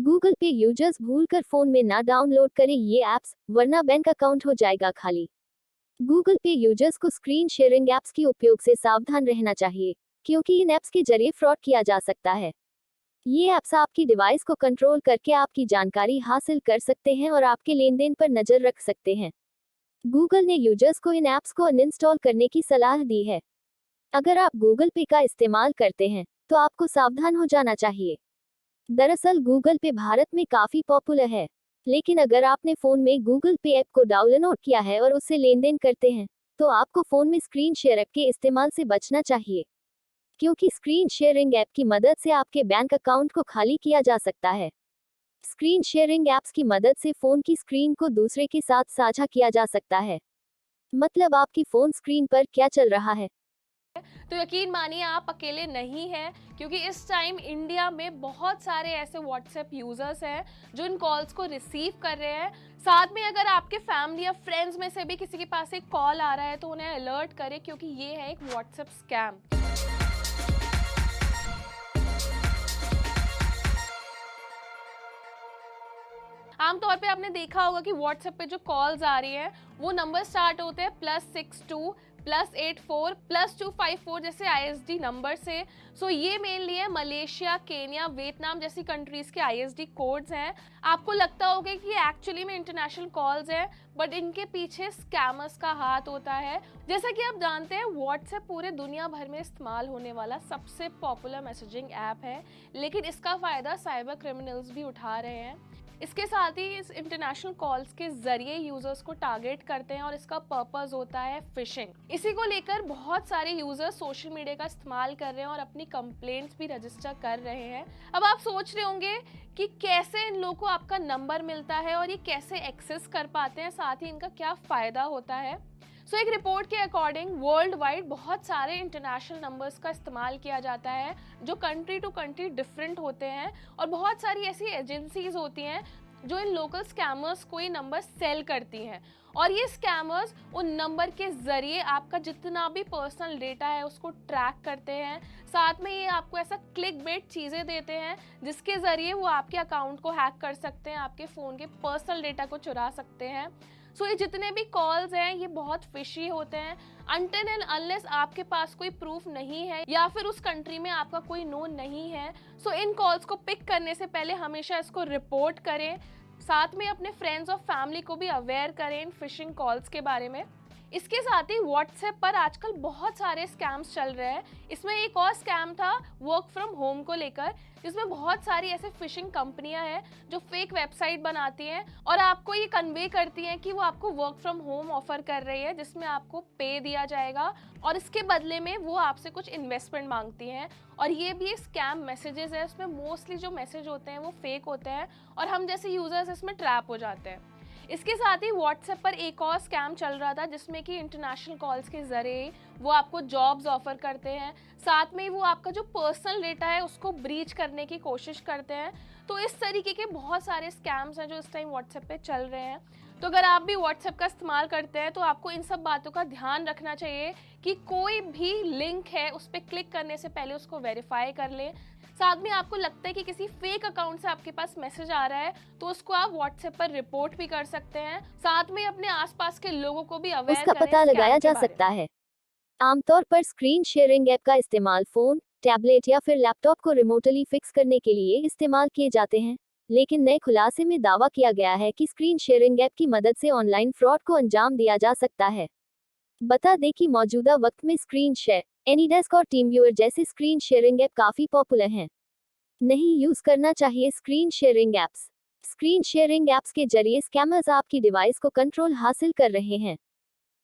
Google पे users भूलकर phone में ना डाउनलोड करें ये ऐप्स, वरना बैंक अकाउंट हो जाएगा खाली। गूगल पे यूजर्स को स्क्रीन शेयरिंग ऐप्स के उपयोग से सावधान रहना चाहिए, क्योंकि इन ऐप्स के जरिए फ्रॉड किया जा सकता है। ये ऐप्स आपकी डिवाइस को कंट्रोल करके आपकी जानकारी हासिल कर सकते हैं और आपके लेन देन पर नजर रख सकते हैं। गूगल ने यूजर्स को इन ऐप्स को अनइंस्टॉल करने की सलाह दी है। अगर आप गूगल पे का इस्तेमाल करते हैं, तो आपको सावधान हो जाना चाहिए। दरअसल गूगल पे भारत में काफी पॉपुलर है, लेकिन अगर आपने फोन में गूगल पे ऐप को डाउनलोड किया है और उससे लेन देन करते हैं, तो आपको फोन में स्क्रीन शेयर ऐप के इस्तेमाल से बचना चाहिए, क्योंकि स्क्रीन शेयरिंग ऐप की मदद से आपके बैंक अकाउंट को खाली किया जा सकता है। स्क्रीन शेयरिंग ऐप्स की मदद से फोन की स्क्रीन को दूसरे के साथ साझा किया जा सकता है। मतलब आपकी फोन स्क्रीन पर क्या चल रहा है। तो यकीन मानिए आप अकेले नहीं हैं, क्योंकि इस टाइम इंडिया में बहुत सारे ऐसे व्हाट्सएप यूजर्स हैं जो इन कॉल्स को रिसीव कर रहे हैं। साथ में अगर आपके फैमिली या फ्रेंड्स में से भी किसी के पास एक कॉल आ रहा है तो उन्हें अलर्ट करें, क्योंकि ये है एक व्हाट्सएप स्कैम। आमतौर पे आपने देखा होगा कि व्हाट्सएप पे जो कॉल्स आ रही हैं वो नंबर स्टार्ट होते हैं +62 +84 +254 जैसे ISD नंबर से। सो ये मेनली है मलेशिया, केन्या, वियतनाम जैसी कंट्रीज के ISD कोड्स हैं। आपको लगता होगा कि ये एक्चुअली में इंटरनेशनल कॉल्स हैं, बट इनके पीछे स्कैमर्स का हाथ होता है। जैसा कि आप जानते हैं, व्हाट्सएप पूरे दुनिया भर में इस्तेमाल होने वाला सबसे पॉपुलर मैसेजिंग ऐप है, लेकिन इसका फ़ायदा साइबर क्रिमिनल्स भी उठा रहे हैं। इसके साथ ही इस इंटरनेशनल कॉल्स के जरिए यूजर्स को टारगेट करते हैं और इसका पर्पस होता है फिशिंग। इसी को लेकर बहुत सारे यूजर्स सोशल मीडिया का इस्तेमाल कर रहे हैं और अपनी कंप्लेंट्स भी रजिस्टर कर रहे हैं। अब आप सोच रहे होंगे कि कैसे इन लोगों को आपका नंबर मिलता है और ये कैसे एक्सेस कर पाते हैं, साथ ही इनका क्या फ़ायदा होता है। सो एक रिपोर्ट के अकॉर्डिंग वर्ल्ड वाइड बहुत सारे इंटरनेशनल नंबर्स का इस्तेमाल किया जाता है जो कंट्री टू कंट्री डिफरेंट होते हैं, और बहुत सारी ऐसी एजेंसीज होती हैं जो इन लोकल स्कैमर्स को ये नंबर सेल करती हैं, और ये स्कैमर्स उन नंबर के जरिए आपका जितना भी पर्सनल डेटा है उसको ट्रैक करते हैं। साथ में ये आपको ऐसा क्लिक बेट चीज़ें देते हैं जिसके ज़रिए वो आपके अकाउंट को हैक कर सकते हैं, आपके फ़ोन के पर्सनल डेटा को चुरा सकते हैं। सो ये जितने भी कॉल्स हैं ये बहुत फिशी होते हैं। अनटिल एंड अनलेस आपके पास कोई प्रूफ नहीं है या फिर उस कंट्री में आपका कोई नोन नहीं है, सो इन कॉल्स को पिक करने से पहले हमेशा इसको रिपोर्ट करें। साथ में अपने फ्रेंड्स और फैमिली को भी अवेयर करें इन फिशिंग कॉल्स के बारे में। इसके साथ ही व्हाट्सएप पर आजकल बहुत सारे स्कैम्स चल रहे हैं। इसमें एक और स्कैम था वर्क फ्रॉम होम को लेकर, जिसमें बहुत सारी ऐसे फिशिंग कंपनियां हैं जो फेक वेबसाइट बनाती हैं और आपको ये कन्वे करती हैं कि वो आपको वर्क फ्रॉम होम ऑफर कर रही है, जिसमें आपको पे दिया जाएगा और इसके बदले में वो आपसे कुछ इन्वेस्टमेंट मांगती हैं। और ये भी स्कैम मैसेजेस है, उसमें मोस्टली जो मैसेज होते हैं वो फेक होते हैं और हम जैसे यूजर्स इसमें ट्रैप हो जाते हैं। इसके साथ ही व्हाट्सएप पर एक और स्कैम चल रहा था जिसमें कि इंटरनेशनल कॉल्स के जरिए वो आपको जॉब्स ऑफर करते हैं, साथ में वो आपका जो पर्सनल डेटा है उसको ब्रीच करने की कोशिश करते हैं। तो इस तरीके के बहुत सारे स्कैम्स हैं जो इस टाइम व्हाट्सएप पे चल रहे हैं। तो अगर आप भी व्हाट्सएप का इस्तेमाल करते हैं तो आपको इन सब बातों का ध्यान रखना चाहिए कि कोई भी लिंक है उस पर क्लिक करने से पहले उसको वेरीफाई कर लें। साथ में आपको लगता है कि किसी फेक अकाउंट से आपके पास मैसेज आ रहा है तो उसको आप व्हाट्सएप पर रिपोर्ट भी कर सकते हैं। साथ में अपने आसपास के लोगों को भी अवेयर उसका करें पता लगाया जा सकता है। आमतौर पर स्क्रीन शेयरिंग ऐप का इस्तेमाल फोन, टैबलेट या फिर लैपटॉप को रिमोटली फिक्स करने के लिए इस्तेमाल किए जाते हैं, लेकिन नए खुलासे में दावा किया गया है कि स्क्रीन शेयरिंग ऐप की मदद से ऑनलाइन फ्रॉड को अंजाम दिया जा सकता है। बता दें कि मौजूदा वक्त में स्क्रीन शेयर, एनीडेस्क और टीम व्यूअर जैसे स्क्रीन शेयरिंग ऐप काफी पॉपुलर हैं। नहीं यूज करना चाहिए screen sharing apps. Screen sharing apps के जरिए स्कैमर्स आपकी डिवाइस को कंट्रोल हासिल कर रहे हैं।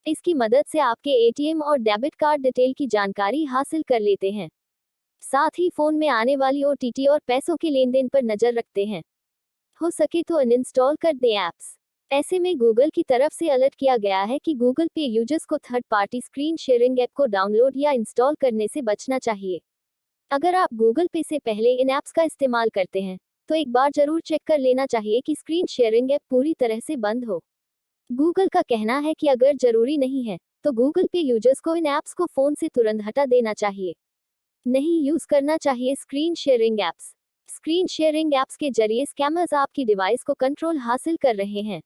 इसकी मदद से आपके ATM और डेबिट कार्ड डिटेल की जानकारी हासिल कर लेते हैं। साथ ही फोन में आने वाली OTT और पैसों के लेन देन पर नजर रखते हैं। हो सके तो अनइंस्टॉल कर दें ऐप्स। ऐसे में गूगल की तरफ से अलर्ट किया गया है कि गूगल पे यूजर्स को third party screen sharing app को डाउनलोड या इंस्टॉल करने से बचना चाहिए। अगर आप गूगल पे से पहले इन ऐप्स का इस्तेमाल करते हैं, तो एक बार जरूर चेक कर लेना चाहिए कि स्क्रीन शेयरिंग ऐप पूरी तरह से बंद हो। गूगल का कहना है कि अगर जरूरी नहीं है, तो गूगल पे यूजर्स को इन ऐप्स को फोन से तुरंत हटा देना चाहिए। नहीं यूज करना चाहिए screen sharing apps. Screen sharing apps के जरिए स्कैमर्स आपकी डिवाइस को कंट्रोल हासिल कर रहे हैं।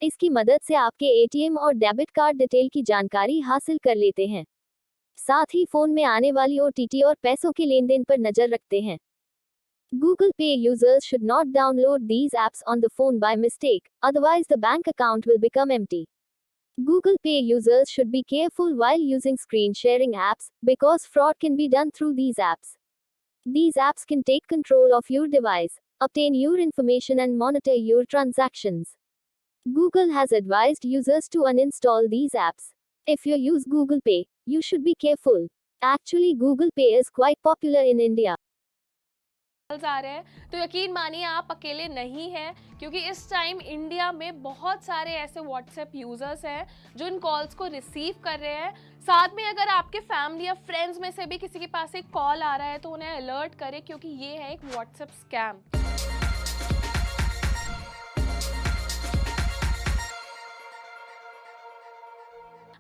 इसकी मदद से आपके एटीएम और डेबिट कार्ड डिटेल की जानकारी हासिल कर लेते हैं। साथ ही फोन में आने वाली ओटीटी और पैसों के लेन देन पर नजर रखते हैं। Google Pay users should not download these apps on the phone by mistake, otherwise the bank account will become empty. Google Pay users should be careful while using screen sharing apps, because fraud can be done through these apps. These apps can take control of your device, obtain your information and monitor your transactions. Google has advised users to uninstall these apps. If you use Google Pay, you should be careful. Actually, Google Pay is quite popular in India. Calls आ रहे हैं तो यकीन मानिए आप अकेले नहीं हैं, क्योंकि इस टाइम इंडिया में बहुत सारे ऐसे व्हाट्सएप यूजर्स हैं जो इन कॉल्स को रिसीव कर रहे हैं। साथ में अगर आपके फैमिली या फ्रेंड्स में से भी किसी के पास एक कॉल आ रहा है तो उन्हें अलर्ट करें, क्योंकि ये है एक व्हाट्सएप स्कैम।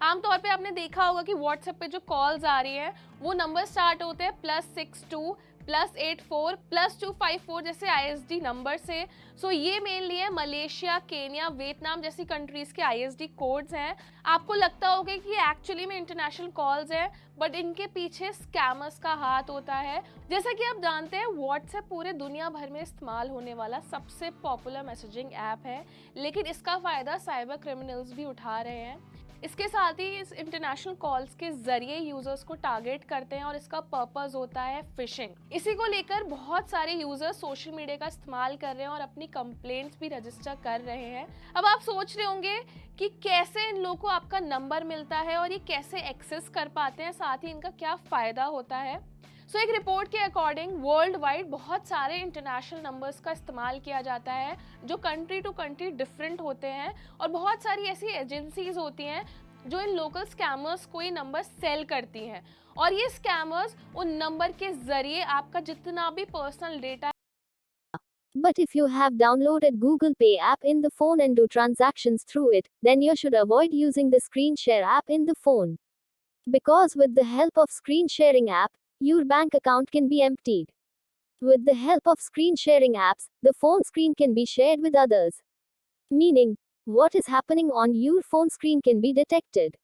आमतौर पे आपने देखा होगा कि व्हाट्सएप पे जो कॉल्स आ रही हैं वो नंबर स्टार्ट होते हैं +62 +84 +254 जैसे ISD नंबर से। सो ये मेनली है मलेशिया, केन्या, वियतनाम जैसी कंट्रीज के ISD कोड्स हैं। आपको लगता होगा कि ये एक्चुअली में इंटरनेशनल कॉल्स हैं, बट इनके पीछे स्कैमर्स का हाथ होता है। जैसा कि आप जानते हैं व्हाट्सएप पूरे दुनिया भर में इस्तेमाल होने वाला सबसे पॉपुलर मैसेजिंग ऐप है, लेकिन इसका फ़ायदा साइबर क्रिमिनल्स भी उठा रहे हैं। इसके साथ ही इस इंटरनेशनल कॉल्स के जरिए यूजर्स को टारगेट करते हैं और इसका पर्पस होता है फिशिंग। इसी को लेकर बहुत सारे यूजर्स सोशल मीडिया का इस्तेमाल कर रहे हैं और अपनी कंप्लेंट्स भी रजिस्टर कर रहे हैं। अब आप सोच रहे होंगे कि कैसे इन लोगों को आपका नंबर मिलता है और ये कैसे एक्सेस कर पाते हैं, साथ ही इनका क्या फ़ायदा होता है। सो एक रिपोर्ट के अकॉर्डिंग वर्ल्ड वाइड बहुत सारे इंटरनेशनल नंबर्स का इस्तेमाल किया जाता है जो कंट्री टू कंट्री डिफरेंट होते हैं, और बहुत सारी ऐसी एजेंसीज होती हैं जो इन लोकल स्कैमर्स को ये नंबर सेल करती हैं, और ये स्कैमर्स उन नंबर के जरिए आपका जितना भी personal data. But if you have downloaded Google Pay app in the phone and do transactions through it, then you should avoid using the screen share app in the phone. Because with the help of screen sharing app, your bank account can be emptied. With the help of screen sharing apps, the phone screen can be shared with others. Meaning, what is happening on your phone screen can be detected.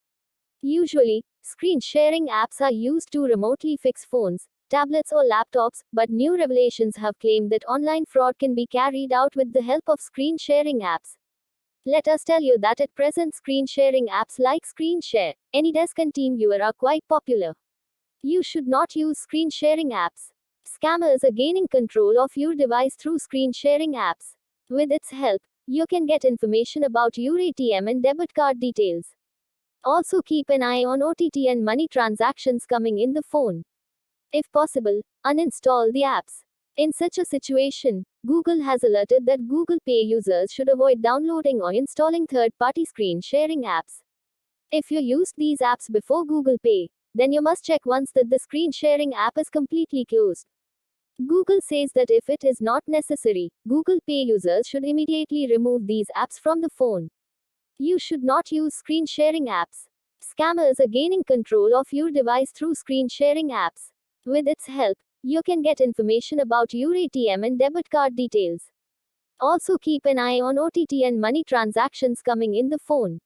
Usually, screen sharing apps are used to remotely fix phones, tablets or laptops, but new revelations have claimed that online fraud can be carried out with the help of screen sharing apps. Let us tell you that at present screen sharing apps like ScreenShare, AnyDesk and TeamViewer are quite popular. You should not use screen sharing apps. Scammers are gaining control of your device through screen sharing apps. With its help, you can get information about your ATM and debit card details. Also keep an eye on OTT and money transactions coming in the phone. If possible, uninstall the apps. In such a situation, Google has alerted that Google Pay users should avoid downloading or installing third-party screen sharing apps. If you used these apps before Google Pay, then you must check once that the screen sharing app is completely closed. Google says that if it is not necessary, Google Pay users should immediately remove these apps from the phone. You should not use screen sharing apps. Scammers are gaining control of your device through screen sharing apps. With its help, you can get information about your ATM and debit card details. Also keep an eye on OTT and money transactions coming in the phone.